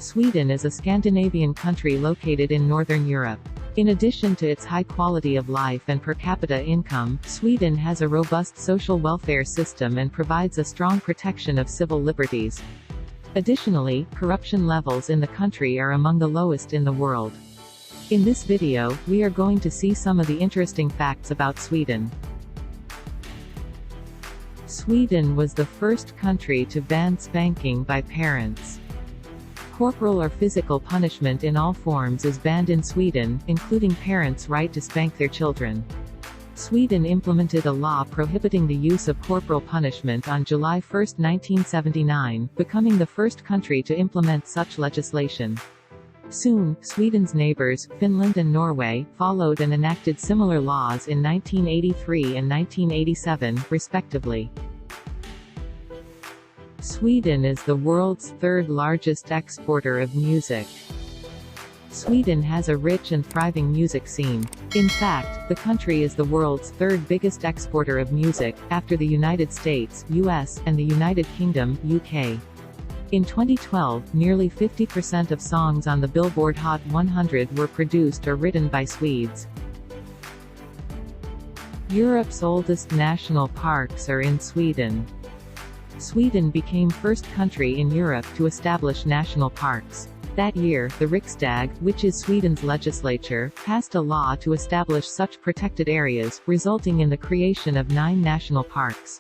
Sweden is a Scandinavian country located in Northern Europe. In addition to its high quality of life and per capita income, Sweden has a robust social welfare system and provides a strong protection of civil liberties. Additionally, corruption levels in the country are among the lowest in the world. In this video, we are going to see some of the interesting facts about Sweden. Sweden was the first country to ban spanking by parents. Corporal or physical punishment in all forms is banned in Sweden, including parents' right to spank their children. Sweden implemented a law prohibiting the use of corporal punishment on July 1, 1979, becoming the first country to implement such legislation. Soon, Sweden's neighbors, Finland and Norway, followed and enacted similar laws in 1983 and 1987, respectively. Sweden is the world's third largest exporter of music. Sweden has a rich and thriving music scene. In fact, the country is the world's third biggest exporter of music, after the United States, US, and the United Kingdom, UK. In 2012, nearly 50% of songs on the Billboard Hot 100 were produced or written by Swedes. Europe's oldest national parks are in Sweden. Sweden became first country in Europe to establish national parks. That year, the Riksdag, which is Sweden's legislature, passed a law to establish such protected areas, resulting in the creation of 9 national parks.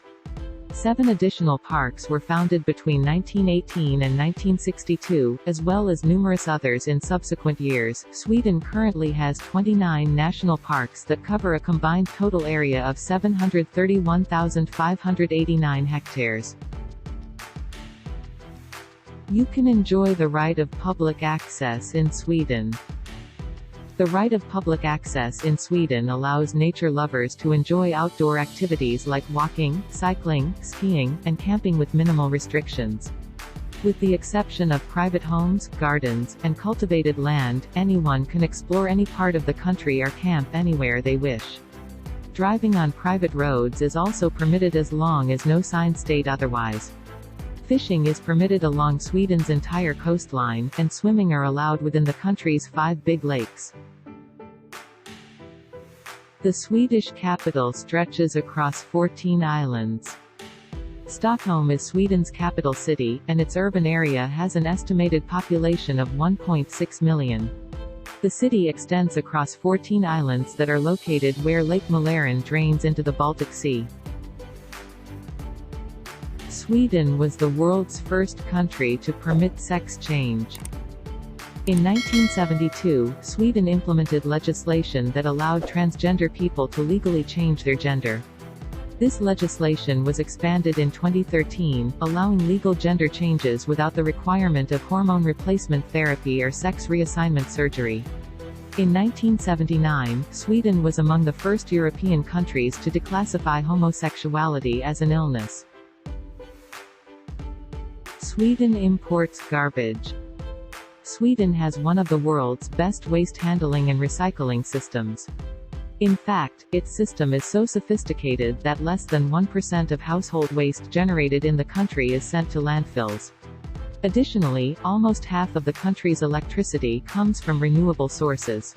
7 additional parks were founded between 1918 and 1962, as well as numerous others in subsequent years. Sweden currently has 29 national parks that cover a combined total area of 731,589 hectares. You can enjoy the right of public access in Sweden. The right of public access in Sweden allows nature lovers to enjoy outdoor activities like walking, cycling, skiing, and camping with minimal restrictions. With the exception of private homes, gardens, and cultivated land, anyone can explore any part of the country or camp anywhere they wish. Driving on private roads is also permitted as long as no signs state otherwise. Fishing is permitted along Sweden's entire coastline, and swimming are allowed within the country's 5 big lakes. The Swedish capital stretches across 14 islands. Stockholm is Sweden's capital city, and its urban area has an estimated population of 1.6 million. The city extends across 14 islands that are located where Lake Mälaren drains into the Baltic Sea. Sweden was the world's first country to permit sex change. In 1972, Sweden implemented legislation that allowed transgender people to legally change their gender. This legislation was expanded in 2013, allowing legal gender changes without the requirement of hormone replacement therapy or sex reassignment surgery. In 1979, Sweden was among the first European countries to declassify homosexuality as an illness. Sweden imports garbage. Sweden has one of the world's best waste handling and recycling systems. In fact, its system is so sophisticated that less than 1% of household waste generated in the country is sent to landfills. Additionally, almost half of the country's electricity comes from renewable sources.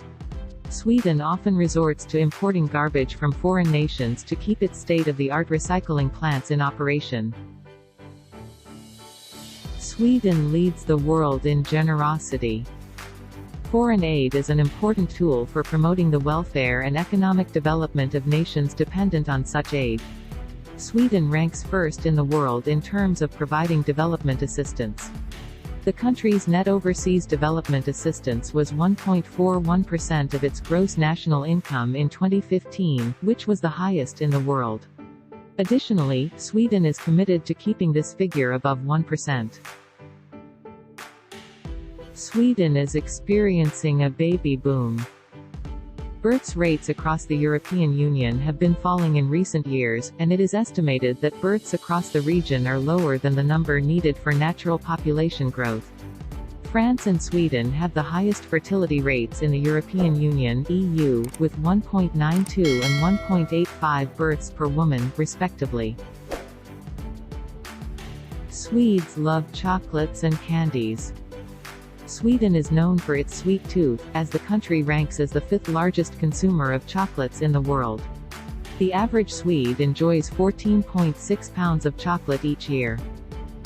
Sweden often resorts to importing garbage from foreign nations to keep its state-of-the-art recycling plants in operation. Sweden leads the world in generosity. Foreign aid is an important tool for promoting the welfare and economic development of nations dependent on such aid. Sweden ranks first in the world in terms of providing development assistance. The country's net overseas development assistance was 1.41% of its gross national income in 2015, which was the highest in the world. Additionally, Sweden is committed to keeping this figure above 1%. Sweden is experiencing a baby boom. Birth rates across the European Union have been falling in recent years, and it is estimated that births across the region are lower than the number needed for natural population growth. France and Sweden have the highest fertility rates in the European Union (EU), with 1.92 and 1.85 births per woman, respectively. Swedes love chocolates and candies. Sweden is known for its sweet tooth, as the country ranks as the 5th largest consumer of chocolates in the world. The average Swede enjoys 14.6 pounds of chocolate each year.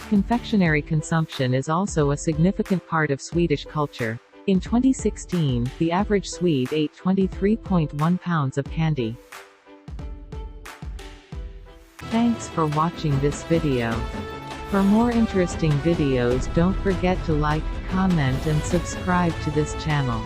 Confectionery consumption is also a significant part of Swedish culture. In 2016, the average Swede ate 23.1 pounds of candy. Thanks for watching this video. For more interesting videos, don't forget to like, comment and subscribe to this channel.